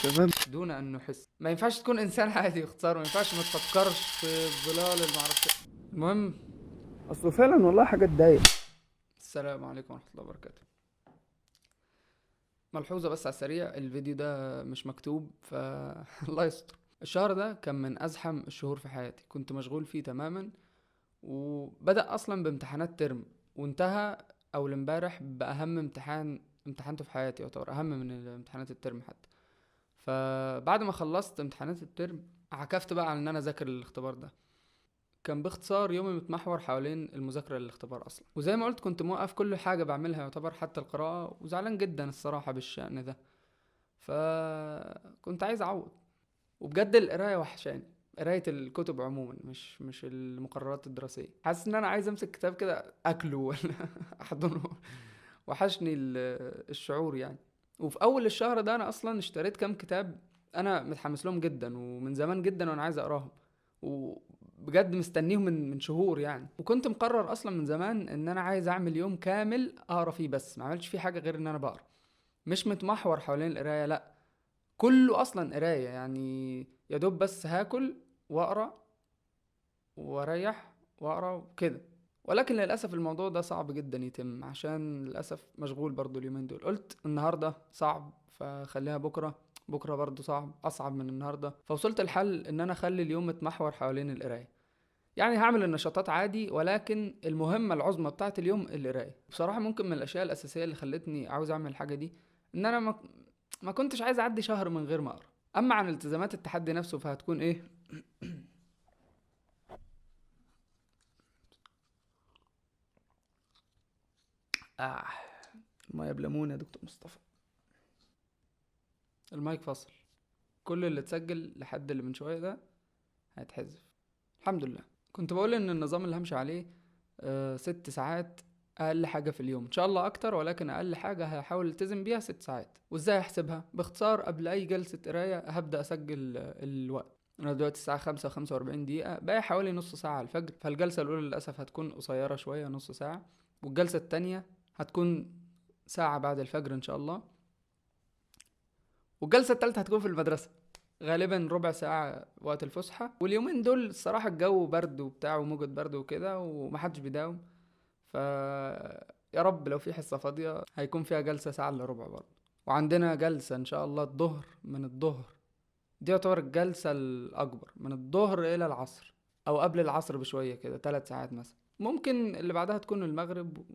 تمام. دون ان نحس. ما ينفعش تكون انسان عادي باختصار، ما ينفعش ما تفكرش في ظلال المعرفة. المهم، اصله فعلا والله حاجه تضايق. السلام عليكم ورحمة الله وبركاته. ملحوظة بس على السريع، الفيديو ده مش مكتوب الله يستر. الشهر ده كان من أزحم الشهور في حياتي، كنت مشغول فيه تماما، وبدأ أصلا بامتحانات ترم، وانتهى أول امبارح بأهم امتحانته في حياتي، يعتبر أهم من امتحانات الترم حتى. فبعد ما خلصت امتحانات الترم عكفت بقى على إن أنا أذاكر الاختبار ده. كان باختصار يومي متمحور حوالين المذاكرة للاختبار أصلا، وزي ما قلت كنت موقف كل حاجة بعملها يعتبر حتى القراءة، وزعلان جدا الصراحة بالشأن ده. فكنت عايز أعوض، وبجد القراية وحشاني، قراية الكتب عموما، مش المقررات الدراسية. حاسس ان انا عايز امسك كتاب كده اكله ولا احضنه. وحشني الشعور يعني. وفي اول الشهر ده انا اصلا اشتريت كام كتاب انا متحمس لهم جدا، ومن زمان جدا وانا عايز اقراهم، وبجد مستنيهم من شهور يعني. وكنت مقرر اصلا من زمان ان انا عايز اعمل يوم كامل اقرا فيه، بس ما عملتش فيه حاجة غير ان انا بقرا، مش متمحور حوالين القراية، لا، كله اصلا قرايه يعني. يا دوب بس هاكل واقرا واريح واقرا كده. ولكن للاسف الموضوع ده صعب جدا يتم، عشان للاسف مشغول برضو اليومين دول. قلت النهارده صعب فخليها بكره، بكره برضو صعب، اصعب من النهارده. فوصلت الحل ان انا اخلي اليوم متمحور حوالين القرايه. يعني هعمل النشاطات عادي، ولكن المهمه العظمى بتاعه اليوم القرايه. بصراحه ممكن من الاشياء الاساسيه اللي خلتني عاوز اعمل الحاجه دي ان انا ما كنتش عايز اعدي شهر من غير ما اقرا. اما عن التزامات التحدي نفسه فهتكون ايه؟ آه. المية بليمون يا دكتور مصطفى. المايك فصل. كل اللي اتسجل لحد اللي من شوية ده هيتحذف. الحمد لله. كنت بقول ان النظام اللي همشي عليه 6 ساعات اقل حاجة في اليوم، ان شاء الله اكتر، ولكن اقل حاجة هحاول التزم بيها 6 ساعات. وازاي احسبها؟ باختصار، قبل اي جلسة قراية هبدأ اسجل الوقت. انا دلوقتي الساعة 5:45، باقي حوالي نص ساعة على الفجر، فالجلسة الاولى للاسف هتكون قصيرة شوية، نص ساعة، والجلسة التانية هتكون ساعة بعد الفجر ان شاء الله، والجلسة التالتة هتكون في المدرسة، غالبا ربع ساعة وقت الفسحة. واليومين دول الصراحة الجو برد وبتاع وموجة برد وكده، ومحدش بيداوم. ف يا رب لو في حصة فاضية هيكون فيها جلسة ساعة الا ربع برضه. وعندنا جلسة ان شاء الله الظهر، من الظهر دي يعتبر الجلسة الأكبر، من الظهر إلى العصر، أو قبل العصر بشوية كده 3 ساعات مثلا. ممكن اللي بعدها تكون المغرب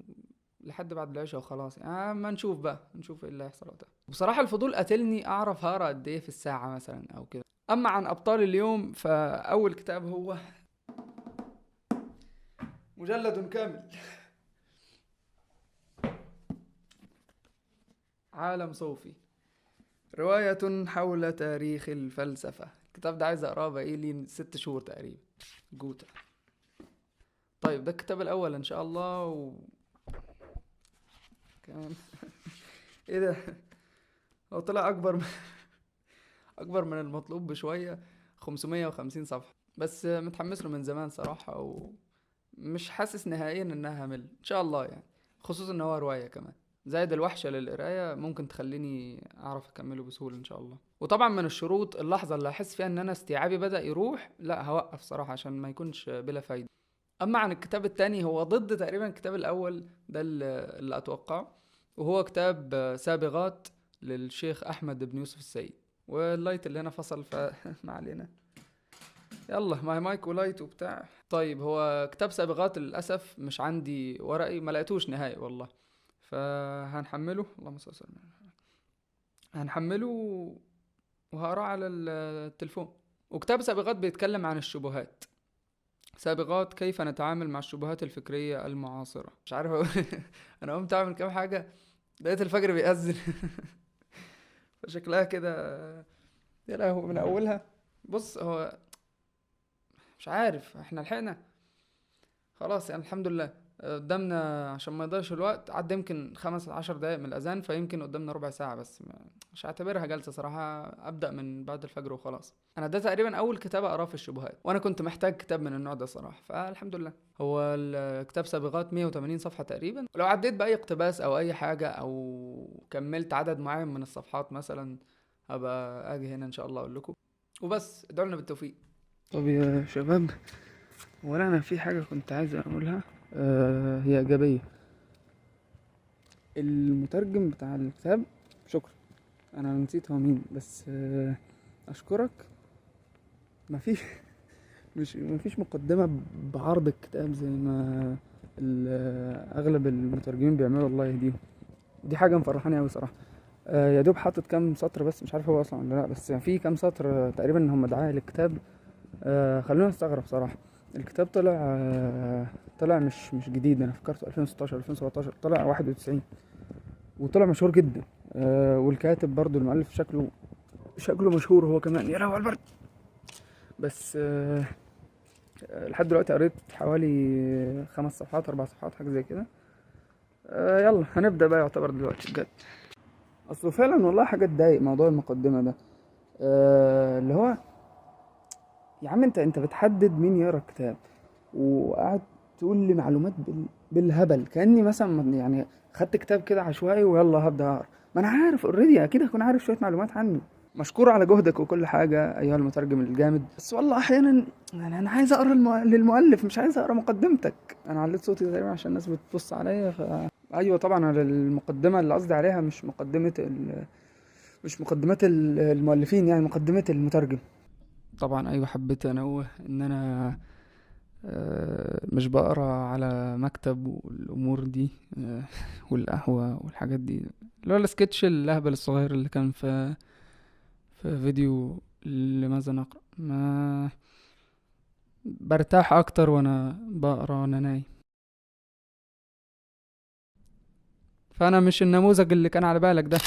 لحد بعد العشاء وخلاص يعني. ما نشوف بقى، نشوف ايه اللي هيحصل وقتها. بصراحة الفضول قاتلني أعرف هقرا قد ايه في الساعة مثلا أو كده. أما عن أبطال اليوم، فأول كتاب هو مجلد كامل، عالم صوفي، رواية حول تاريخ الفلسفة. الكتاب ده عايز أقراه بقالي 6 شهور تقريبا. جوتا. طيب ده الكتاب الأول إن شاء الله. كمان ايه ده؟ هو طلع أكبر من المطلوب بشوية، 550 صفحة، بس متحمس له من زمان صراحة، ومش حاسس نهائيا إنها همل إن شاء الله يعني، خصوصا إن هو رواية كمان. زائد الوحشة للقراية ممكن تخليني أعرف أكمله بسهولة إن شاء الله. وطبعا من الشروط، اللحظة اللي أحس فيها إن أنا استيعابي بدأ يروح، لا هوقف صراحة عشان ما يكونش بلا فايدة. اما عن الكتاب التاني، هو ضد تقريبا الكتاب الاول ده اللي اتوقعه، وهو كتاب سابغات للشيخ احمد بن يوسف السيد. واللايت اللي هنا فصل فما علينا، يلا ماي مايك ولايت وبتاع. طيب هو كتاب سابغات للاسف مش عندي ورقي، ما لقيتوش نهائي والله، فهنحمله، اللهم صل وسلم، هنحمله وهقراه على التليفون. وكتاب سابغات بيتكلم عن الشبهات. سابغات كيف نتعامل مع الشبهات الفكرية المعاصرة. مش عارف انا قمت اعمل كام حاجة، لقيت الفجر بيأذن فشكلها كده يا لهوي من اولها. بص هو مش عارف احنا لحقنا خلاص يعني، الحمد لله. قدامنا عشان ما يضيعش الوقت، عدى يمكن 15 دقايق من الأذان، فيمكن قدامنا ربع ساعة بس. مش هعتبرها جلسة صراحة، أبدأ من بعد الفجر وخلاص. أنا ده تقريبا أول كتاب أقراه في الشبهات، وأنا كنت محتاج كتاب من النوع ده صراحة، فالحمد لله. هو الكتاب سابغات 180 صفحة تقريبا. لو عديت بأي اقتباس أو أي حاجة، أو كملت عدد معين من الصفحات مثلا، هبقى اجي هنا ان شاء الله اقول لكم. وبس ادعوا لنا بالتوفيق. طب يا شباب، ولا انا في حاجة كنت عايز اقولها، هي ايجابية. المترجم بتاع الكتاب، شكرا. انا نسيت هو مين، بس اشكرك. مفيش مفيش مقدمة بعرض الكتاب زي ما اغلب المترجمين بيعملوا، الله يهديهم. دي حاجة مفرحاني اوي صراحة. يا دوب حاطط كام سطر بس، مش عارف هو اصلا ولا لا، بس يعني في كام سطر تقريبا هم دعاية للكتاب. خلونا نستغرب صراحة. الكتاب طلع مش جديد، انا فكرته 2016 2017، طلع 91 وطلع مشهور جدا. والكاتب برضو المؤلف شكله مشهور هو كمان، يا لهوي على البرد. بس لحد دلوقتي قريت حوالي 5 صفحات 4 صفحات حاجة زي كده. يلا هنبدأ بقى يعتبر دلوقتي بجد. اصله فعلا والله حاجة تضايق موضوع المقدمة ده. اللي هو يا عم انت بتحدد مين يقرا الكتاب، وقاعد تقول لي معلومات بالهبل، كاني مثلا يعني خدت كتاب كده عشوائي ويلا هبدا اقرا. ما انا عارف اوريدي، اكيد هكون عارف شويه معلومات عنه. مشكور على جهدك وكل حاجه ايها المترجم الجامد، بس والله احيانا يعني انا عايز اقرا للمؤلف، مش عايز اقرا مقدمتك. انا عليت صوتي تقريبا عشان الناس بتبص عليا ايوه طبعا، على المقدمه اللي قصدي عليها مش مقدمات المؤلفين، يعني مقدمه المترجم. طبعا ايوه، حبيت انوه ان انا مش بقرا على مكتب والامور دي، والقهوه والحاجات دي، اللي هو السكتش الاهبل الصغير اللي كان في فيديو لماذا نقرا. ما برتاح اكتر وانا بقرا وانا نايم، فانا مش النموذج اللي كان على بالك ده.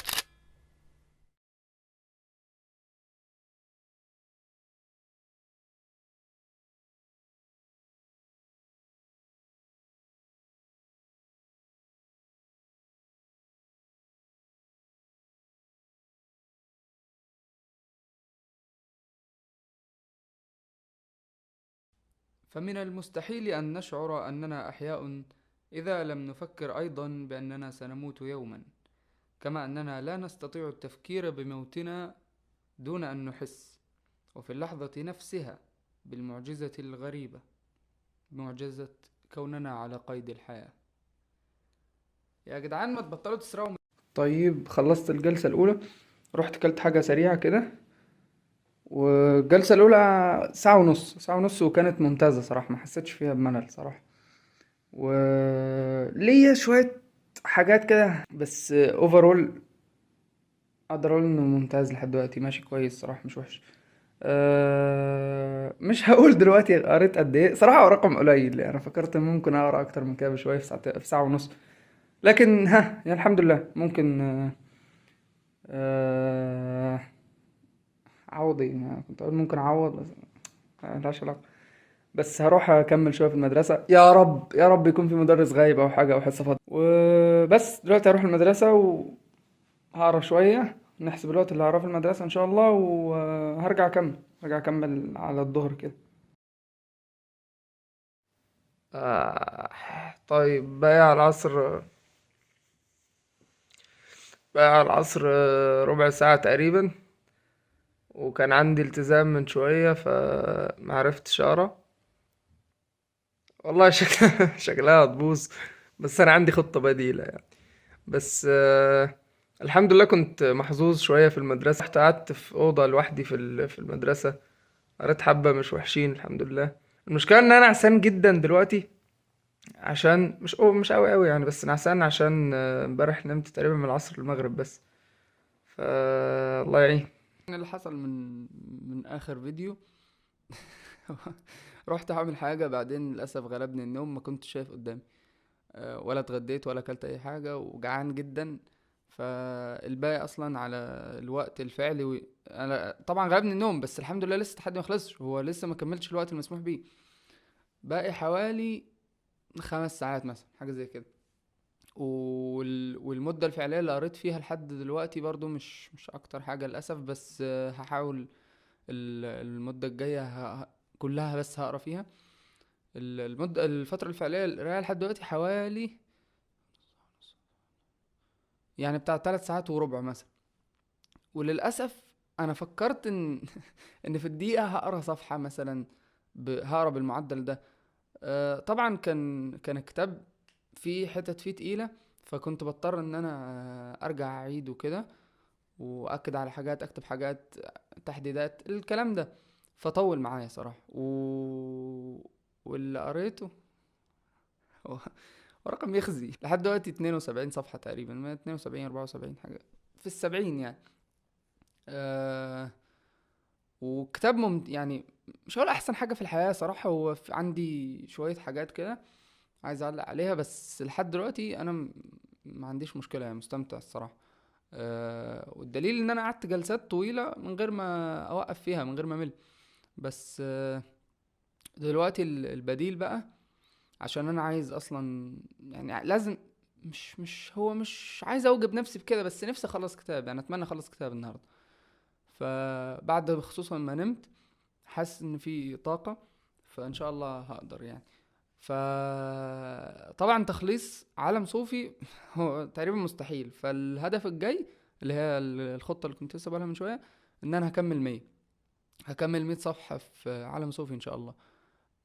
فمن المستحيل أن نشعر أننا أحياء إذا لم نفكر أيضا بأننا سنموت يوما، كما أننا لا نستطيع التفكير بموتنا دون أن نحس، وفي اللحظة نفسها، بالمعجزة الغريبة، معجزة كوننا على قيد الحياة. يا جدعان ما تبطلوا تسرقوا. طيب خلصت الجلسة الأولى، رحت كلت حاجة سريعة كده، والجلسة الأولى ساعة ونص، ساعة ونص، وكانت ممتازة صراحة، ما حسيتش فيها بملل صراحة. وليا شوية حاجات كده، بس اوفرول اقدر اقول انه ممتاز لحد دلوقتي، ماشي كويس صراحة، مش وحش. مش هقول دلوقتي قريت قد ايه صراحة، هو رقم قليل يعني، انا فكرت ممكن اقرا اكتر من كده بشوية في ساعة ونص، لكن يعني الحمد لله ممكن. آه عوضي يعني، كنت اقول ممكن اعوض بس ملهاش علاقة. بس هروح اكمل شويه في المدرسه، يا رب يا رب يكون في مدرس غايب او حاجه او حصه فاضيه. وبس دلوقتي هروح المدرسه وهقرا شويه، نحسب الوقت اللي هقراه في المدرسه ان شاء الله، وهرجع اكمل على الظهر كده. آه طيب، بقى على العصر ربع ساعة تقريبا، وكان عندي التزام من شوية فمعرفتش أقرا. والله شكلها هتبوظ، بس أنا عندي خطة بديلة يعني. بس الحمد لله كنت محظوظ شوية في المدرسة، رحت قعدت في أوضة لوحدي في المدرسة، قريت حبة مش وحشين الحمد لله. المشكلة إن أنا نعسان جدا دلوقتي، عشان مش قوي قوي يعني، بس نعسان عشان امبارح نمت تقريبا من العصر للمغرب بس. ف الله يعين. اللي حصل من آخر فيديو رحت اعمل حاجة، بعدين للأسف غلبني النوم، ما كنتش شايف قدامي، ولا اتغديت ولا اكلت اي حاجة، وجعان جدا. فالباقي اصلا على الوقت الفعلي انا طبعا غلبني النوم، بس الحمد لله لسه التحدي ما خلصش، هو لسه ما كملش الوقت المسموح بيه، باقي حوالي 5 ساعات مثلا حاجة زي كده. والمدة الفعلية اللي قريت فيها لحد دلوقتي برضو مش اكتر حاجة للأسف، بس هحاول المدة الجاية كلها بس هقرا فيها. الفترة الفعلية للقراية لحد دلوقتي حوالي يعني بتاع 3 ساعات وربع مثلا. وللأسف انا فكرت ان ان في الدقيقه هقرا صفحه مثلا، هقرا بالمعدل ده. طبعا كان الكتاب فيه حتت فيه تقيله، فكنت بضطر ان انا ارجع اعيد وكده، واكد على حاجات، اكتب حاجات، تحديدات الكلام ده، فطول معايا صراحه. واللي قريته هو رقم يخزي لحد دلوقتي 72 صفحه تقريبا، ما 72 74 حاجه في السبعين يعني. أه وكتاب يعني مش هقول احسن حاجه في الحياه صراحه، هو عندي شويه حاجات كده عايز اعلق عليها، بس لحد دلوقتي انا ما عنديش مشكله يعني، مستمتع الصراحه. والدليل ان انا قعدت جلسات طويله من غير ما اوقف فيها، من غير ما امل. بس دلوقتي البديل بقى، عشان انا عايز اصلا يعني لازم، مش عايز اوجب نفسي بكده، بس نفسي اخلص كتاب يعني، اتمنى اخلص كتاب النهارده. فبعد خصوصا ما نمت حاسس ان في طاقة، فان شاء الله هقدر يعني. فطبعا تخليص عالم صوفي هو تقريبا مستحيل، فالهدف الجاي اللي هي الخطة اللي كنت لسه بقولها من شوية، ان انا هكمل 100 صفحة في عالم صوفي ان شاء الله.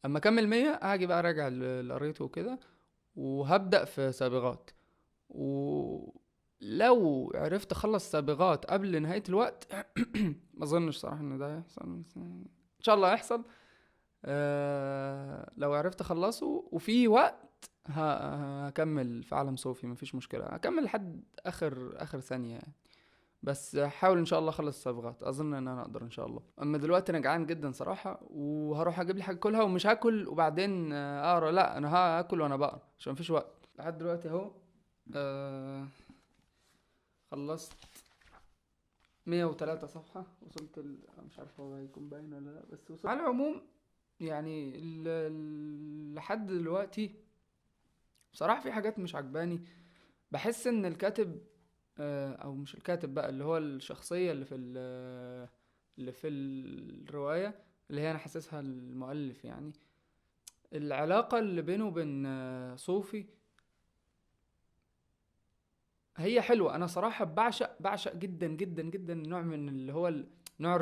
اما اكمل 100 هاجي بقى راجع اللي قريته وكده، وهبدأ في سابغات. ولو عرفت اخلص سابغات قبل نهاية الوقت ما اظنش صراحة ان ده هيحصل، بس ان شاء الله هيحصل. لو عرفت اخلصه وفي وقت هكمل في عالم صوفي، مفيش مشكلة، هكمل لحد اخر ثانية يعني. بس هحاول ان شاء الله اخلص الصبغات، اظن ان انا اقدر ان شاء الله. اما دلوقتي انا جعان جدا صراحة، وهروح اجيب لي حاجة كلها، ومش هاكل وبعدين اقرا، لا انا هاكل وانا بقرا عشان مفيش وقت. لحد دلوقتي اهو آه خلصت 103 صفحة، وصلت مش عارف هو هيكون باين ولا لا، بس وصلت على العموم يعني. لحد دلوقتي بصراحة في حاجات مش عجباني. بحس ان الكاتب او مش الكاتب بقى، اللي هو الشخصية اللي في الرواية، اللي هي انا حاسسها المؤلف يعني، العلاقة اللي بينه وبين صوفي هي حلوة. انا صراحة بعشق جدا جدا جدا نوع من اللي هو نوع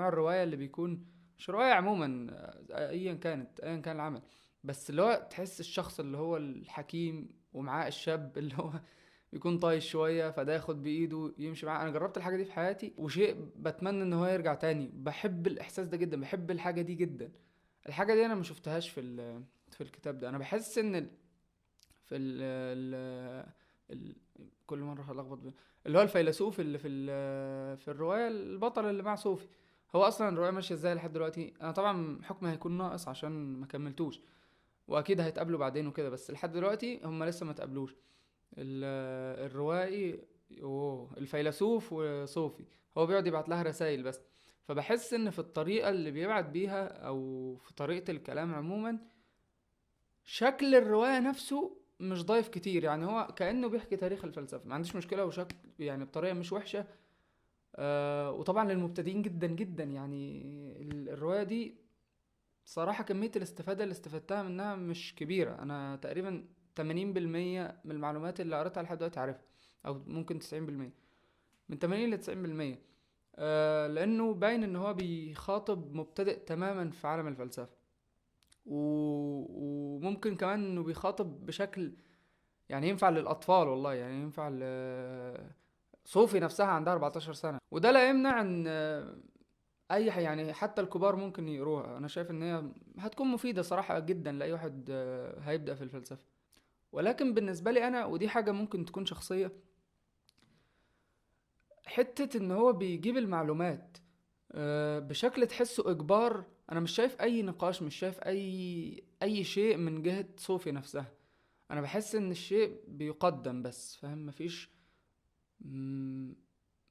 الرواية اللي بيكون، مش رواية عموما، ايا كان العمل، بس اللي هو تحس الشخص اللي هو الحكيم ومعاه الشاب اللي هو يكون طايش شوية، فده ياخد بإيده يمشي معاه. أنا جربت الحاجة دي في حياتي، وشيء بتمنى إن هو يرجع تاني. بحب الإحساس ده جدا، بحب الحاجة دي جدا. الحاجة دي أنا ما شفتهاش في الكتاب ده. أنا بحس إن في ال... كل مرة هلخبط اللي هو الفيلسوف اللي في الرواية، البطل اللي مع صوفي، هو أصلا الرواية ماشية إزاي لحد دلوقتي؟ أنا طبعا حكمي هيكون ناقص عشان ما كملتوش، وأكيد هيتقابلوا بعدين وكده، بس لحد دلوقتي هم لسه ما تقابلوش. الروائي الفيلسوف وصوفي، هو بيقعد يبعت لها رسائل بس. فبحس ان في الطريقة اللي بيبعت بيها، او في طريقة الكلام عموما، شكل الرواية نفسه مش ضايف كتير يعني. هو كأنه بيحكي تاريخ الفلسفة، ما عنديش مشكلة، وشكل يعني بطريقة مش وحشة. وطبعا للمبتدئين جدا جدا يعني. الرواية دي صراحة كمية الاستفادة اللي استفدتها منها مش كبيرة. أنا تقريبا 80% من المعلومات اللي قريتها لحد دلوقتي عارفها، أو ممكن 90%، من 80 ل90%. لأنه باين إن هو بيخاطب مبتدئ تماما في عالم الفلسفة، وممكن كمان إنه بيخاطب بشكل يعني ينفع للأطفال، والله يعني ينفع صوفي نفسها عندها 14 سنة، وده لا يمنع إن يعني حتى الكبار ممكن يقروها. انا شايف ان هي هتكون مفيدة صراحة جدا لأي واحد هيبدأ في الفلسفة. ولكن بالنسبة لي انا، ودي حاجة ممكن تكون شخصية، حتة ان هو بيجيب المعلومات بشكل تحسه اجبار. انا مش شايف اي نقاش، مش شايف اي شيء من جهة صوفي نفسها. انا بحس ان الشيء بيقدم بس، فاهم؟ مم،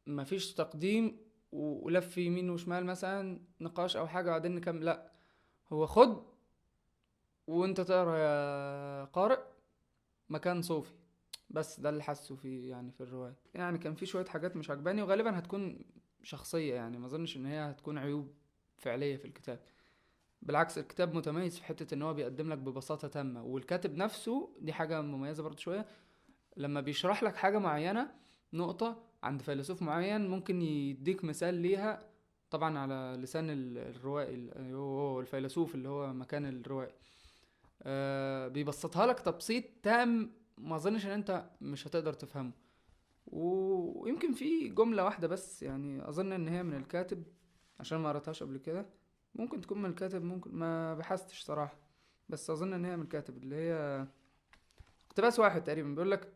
مفيش تقديم ولف يمين وشمال مثلا نقاش او حاجة بعدين نكمل، لا، هو خد وانت تقرا يا قارئ مكان صوفي. بس ده اللي حاسه فيه يعني في الرواية. يعني كان في شوية حاجات مش عجباني، وغالبا هتكون شخصية يعني، ما اظنش ان هي هتكون عيوب فعلية في الكتاب. بالعكس، الكتاب متميز في حتة ان هو بيقدم لك ببساطة تامة، والكاتب نفسه دي حاجة مميزة برضو شوية، لما بيشرح لك حاجة معينة، نقطة، عند فيلسوف معين ممكن يديك مثال ليها، طبعا على لسان الروائي هو الفيلسوف اللي هو مكان الروائي. بيبسطها لك تبسيط تام، ما اظنش ان انت مش هتقدر تفهمه. ويمكن في جملة واحدة بس يعني اظن ان هي من الكاتب، عشان ما قرأتهاش قبل كده. ممكن تكون من الكاتب، ممكن ما بحثتش صراحة، بس اظن ان هي من الكاتب، اللي هي اقتباس واحد تقريبا بيقول لك: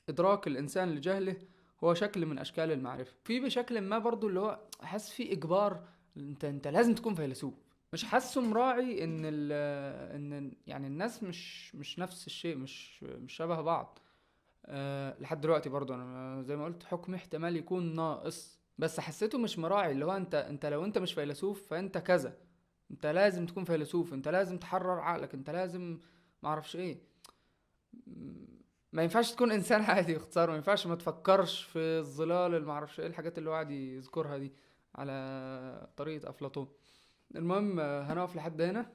ادراك الانسان لجهله هو شكل من اشكال المعرفة. في بشكل ما برضو اللي هو حاسس في اجبار، انت لازم تكون فيلسوف. مش حاسه مراعي ان ان يعني الناس مش نفس الشيء، مش شبه بعض. لحد دلوقتي برضو انا زي ما قلت حكم احتمال يكون ناقص، بس حسيته مش مراعي اللي هو انت لو انت مش فيلسوف فانت كذا، انت لازم تكون فيلسوف، انت لازم تحرر عقلك، انت لازم معرفش ايه. ما ينفعش تكون انسان عادي باختصار، ما ينفعش ما تفكرش في الظلال اللي معرفش ايه الحاجات اللي هو قاعد يذكرها دي على طريقة افلاطون. المهم هنقف لحد هنا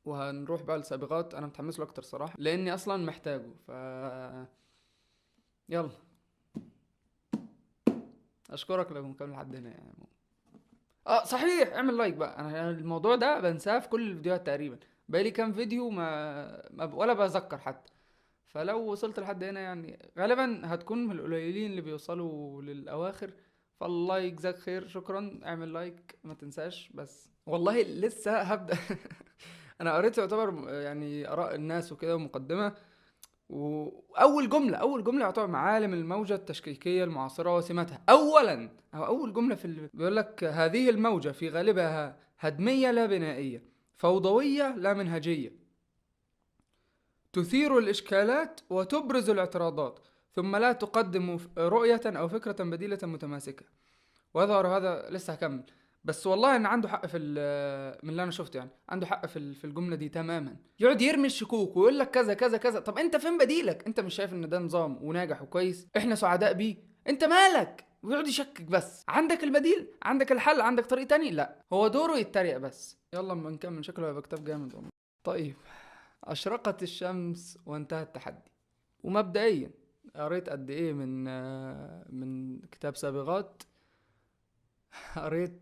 وهنروح بقى لسابقات. انا متحمس له اكتر صراحة لاني اصلا محتاجه. يلا، اشكرك لو مكمل لحد هنا يعني. صحيح، اعمل لايك بقى. انا الموضوع ده بنساه في كل الفيديوهات تقريبا، بقالي كام فيديو ولا بذكر حتى. فلو وصلت لحد هنا يعني غالبا هتكون من القليلين اللي بيوصلوا للاواخر، فالله يجزاك خير، شكرا. اعمل لايك ما تنساش. بس والله لسه هبدأ انا قريت يعتبر يعني اراء الناس وكده ومقدمة، اول جمله يعتبر معالم الموجه التشكيكيه المعاصره وسماتها. اولا او اول جمله بيقول لك: هذه الموجه في غالبها هدميه لا بنائيه، فوضويه لا منهجيه، تثير الاشكالات وتبرز الاعتراضات، ثم لا تقدم رؤيه او فكره بديله متماسكه. ويظهر هذا، لسه هكمل. بس والله ان عنده حق في من اللي انا شفته، يعني عنده حق في الجمله دي تماما. يقعد يرمي الشكوك ويقول لك كذا كذا كذا. طب انت فين بديلك؟ انت مش شايف ان ده نظام وناجح وكويس احنا سعداء بيه؟ انت مالك؟ ويقعد يشكك. بس عندك البديل، عندك الحل، عندك طريق تاني؟ لا، هو دوره يتريق بس. يلا اما نكمل، شكله هيبقى كتاب جامد والله. طيب، اشرقت الشمس وانتهى التحدي. ومبدئيا قريت قد ايه من كتاب سابغات؟ قريت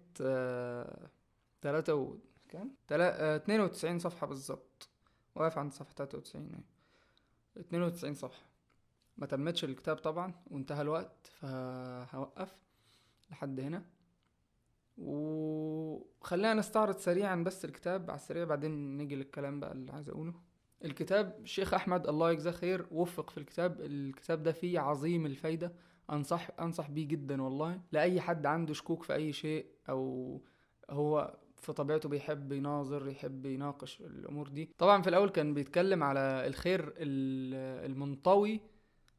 92 صفحة بالظبط، واقف عند صفحة 93 يعني. 92 صفحة. ما تمتش الكتاب طبعا وانتهى الوقت، فهوقف لحد هنا. وخلينا نستعرض سريعا بس الكتاب على السريع، بعدين نيجي للكلام بقى اللي عايز اقوله. الكتاب الشيخ احمد الله يجزاه خير وفق في الكتاب ده فيه عظيم الفايدة. انصح بيه جدا والله، لاي حد عنده شكوك في اي شيء، او هو في طبيعته بيحب يناظر، يحب يناقش الامور دي. طبعا في الاول كان بيتكلم على الخير المنطوي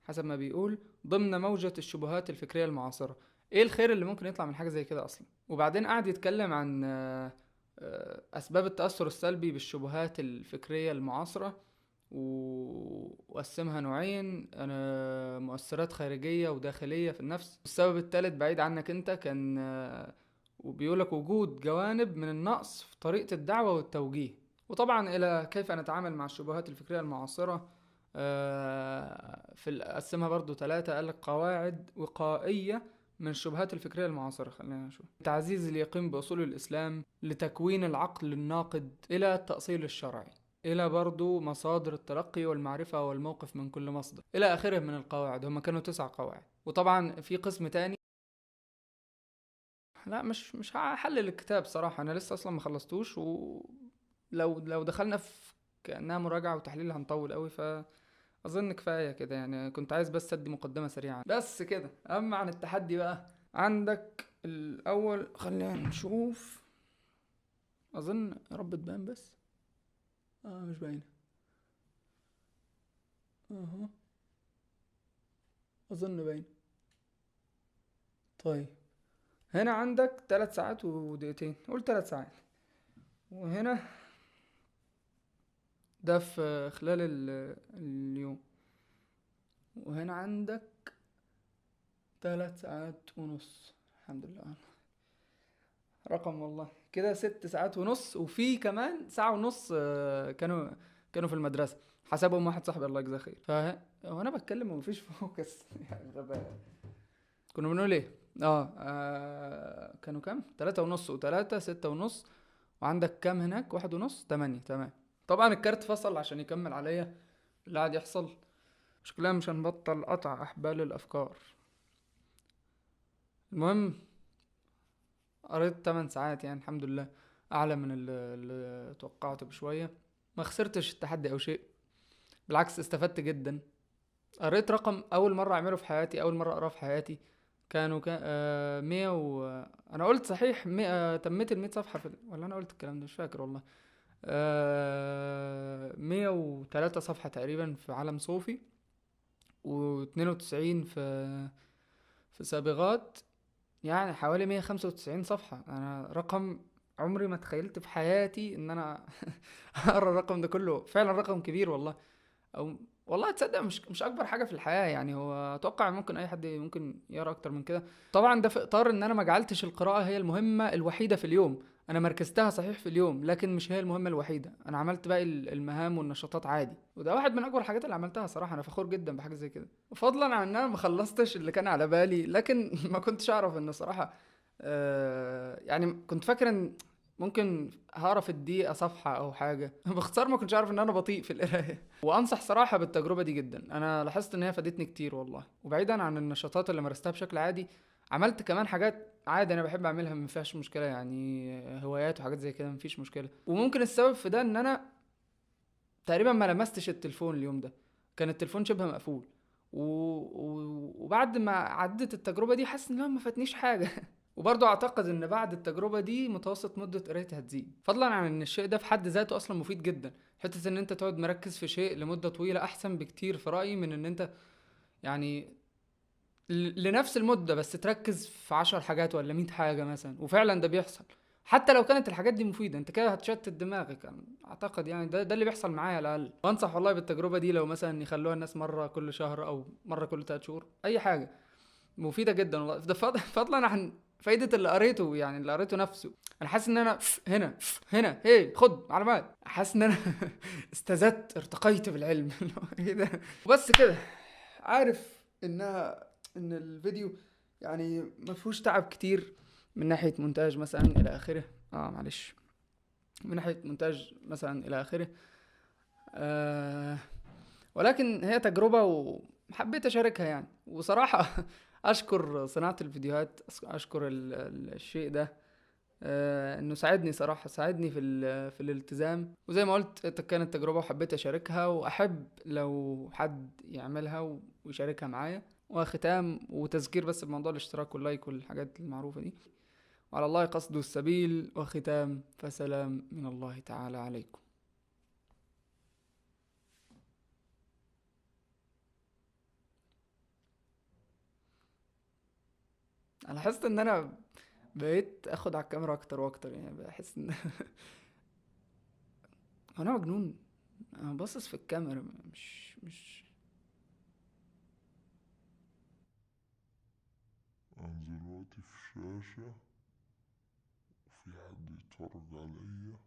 حسب ما بيقول ضمن موجة الشبهات الفكرية المعاصرة. ايه الخير اللي ممكن يطلع من حاجة زي كده اصلا؟ وبعدين قعد يتكلم عن اسباب التأثر السلبي بالشبهات الفكرية المعاصرة، وقسمها نوعين: مؤثرات خارجية وداخلية في النفس. السبب الثالث بعيد عنك انت، كان وبيقولك وجود جوانب من النقص في طريقة الدعوة والتوجيه. وطبعا الى كيف نتعامل مع الشبهات الفكرية المعاصرة. قسمها برضو 3، قالك قواعد وقائية من الشبهات الفكرية المعاصرة. خلينا نشوف: تعزيز اليقين بأصول الإسلام، لتكوين العقل الناقد، إلى التأصيل الشرعي، إلى برضو مصادر التلقي والمعرفة والموقف من كل مصدر، إلى آخره من القواعد. هم كانوا 9 قواعد. وطبعا في قسم تاني، لا مش هحلل الكتاب صراحة، أنا لسه أصلا ما خلصتوش، ولو دخلنا في كأنها مراجعة وتحليل هنطول قوي، فأظن كفاية كده يعني. كنت عايز بس أدي مقدمة سريعة بس كده. أما عن التحدي بقى، عندك الأول خلينا نشوف. أظن يا رب تبان، بس مش باينة. أظن باين. طيب، هنا عندك 3 ساعات ودقيقتين، قول 3 ساعات. وهنا ده في خلال اليوم. وهنا عندك 3 ساعات ونص. الحمد لله، رقم والله كده 6 ساعات ونص. وفي كمان ساعة ونص كانوا في المدرسة، حسبهم واحد صاحبي الله يجزاه خير. وانا بتكلم ومفيش فوكس يعني غباء. كنا بنقول ايه؟ كانوا كام؟ 3.5 و3 6.5. وعندك كام هناك؟ 1.5 8. تمام. طبعا الكارت فصل عشان يكمل عليا اللي قاعد يحصل. شكلها مش هنبطل قطع احبال الافكار. المهم، قريت 8 ساعات يعني الحمد لله، اعلى من اللي توقعته بشويه. ما خسرتش التحدي او شيء، بالعكس استفدت جدا. قريت رقم اول مره اعمله في حياتي، اول مره اقراه في حياتي. كانوا كان 100 انا قلت صحيح 100، تميت ال 100 صفحه ولا انا قلت الكلام ده مش فاكر والله. 103 صفحه تقريبا في عالم صوفي، و92 في سابغات. يعني حوالي 195 صفحه. انا رقم عمري ما تخيلت في حياتي ان انا اقرا الرقم ده كله. فعلا رقم كبير والله. او والله تصدق مش اكبر حاجه في الحياه يعني. هو اتوقع ممكن اي حد ممكن يقرا اكتر من كده. طبعا ده في اطار ان انا ما جعلتش القراءه هي المهمه الوحيده في اليوم. انا مركزتها صحيح في اليوم، لكن مش هي المهمه الوحيده. انا عملت باقي المهام والنشاطات عادي، وده واحد من اكبر الحاجات اللي عملتها صراحه. انا فخور جدا بحاجه زي كده، فضلا عن ان انا ما خلصتش اللي كان على بالي. لكن ما كنتش اعرف ان صراحه يعني كنت فاكر ان ممكن هقرا في الدقيقه صفحه او حاجه. باختصار ما كنتش عارف ان انا بطيء في القرايه. وانصح صراحه بالتجربه دي جدا. انا لاحظت ان هي فادتني كتير والله. وبعيدا عن النشاطات اللي مارستها بشكل عادي، عملت كمان حاجات عادي انا بحب اعملها ما فيهاش مشكله يعني. هوايات وحاجات زي كده مفيش مشكله. وممكن السبب في ده ان انا تقريبا ما لمستش التليفون اليوم ده. كان التليفون شبه مقفول. وبعد ما عدت التجربه دي حاسس ان أنا ما فاتنيش حاجه. وبرضه اعتقد ان بعد التجربه دي متوسط مده قرايتي هتزيد، فضلا عن ان الشيء ده في حد ذاته اصلا مفيد جدا. حته ان انت تقعد مركز في شيء لمده طويله احسن بكتير في رايي من ان انت يعني لنفس المده بس تركز في 10 حاجات ولا 100 حاجه مثلا. وفعلا ده بيحصل. حتى لو كانت الحاجات دي مفيده انت كده هتشتت دماغك. أنا اعتقد يعني ده اللي بيحصل معايا على الاقل. وانصح والله بالتجربه دي لو مثلا يخلوها الناس مره كل شهر او مره كل 3 شهور، اي حاجه مفيدة جدا والله. ده فضلا عن فايدة اللي قريته يعني، اللي قريته نفسه. انا حاسس ان انا هنا هي خد معلومات. حاسس ان انا استزدت ارتقيت بالعلم. اللي هو ايه ده؟ وبس كده. عارف ان الفيديو يعني ما فيهوش تعب كتير من ناحية مونتاج مثلا الى اخره. معلش. من ناحية مونتاج مثلا الى اخره. آه ولكن هي تجربة وحبيت أشاركها يعني. وصراحة أشكر صناعة الفيديوهات، أشكر الشيء ده. إنه ساعدني صراحة، ساعدني في الالتزام. وزي ما قلت كانت تجربة وحبيت أشاركها، وأحب لو حد يعملها ويشاركها معايا. وختام وتذكير بس بموضوع الاشتراك واللايك والحاجات المعروفة دي. وعلى الله قصد السبيل. وختام فسلام من الله تعالى عليكم. انا حاسس ان انا بقيت اخد على الكاميرا اكتر واكتر يعني. بحس ان هو انا مجنون. انا باصص في الكاميرا مش أنا دلوقتي في شاشة وفي حد يتفرج عليا.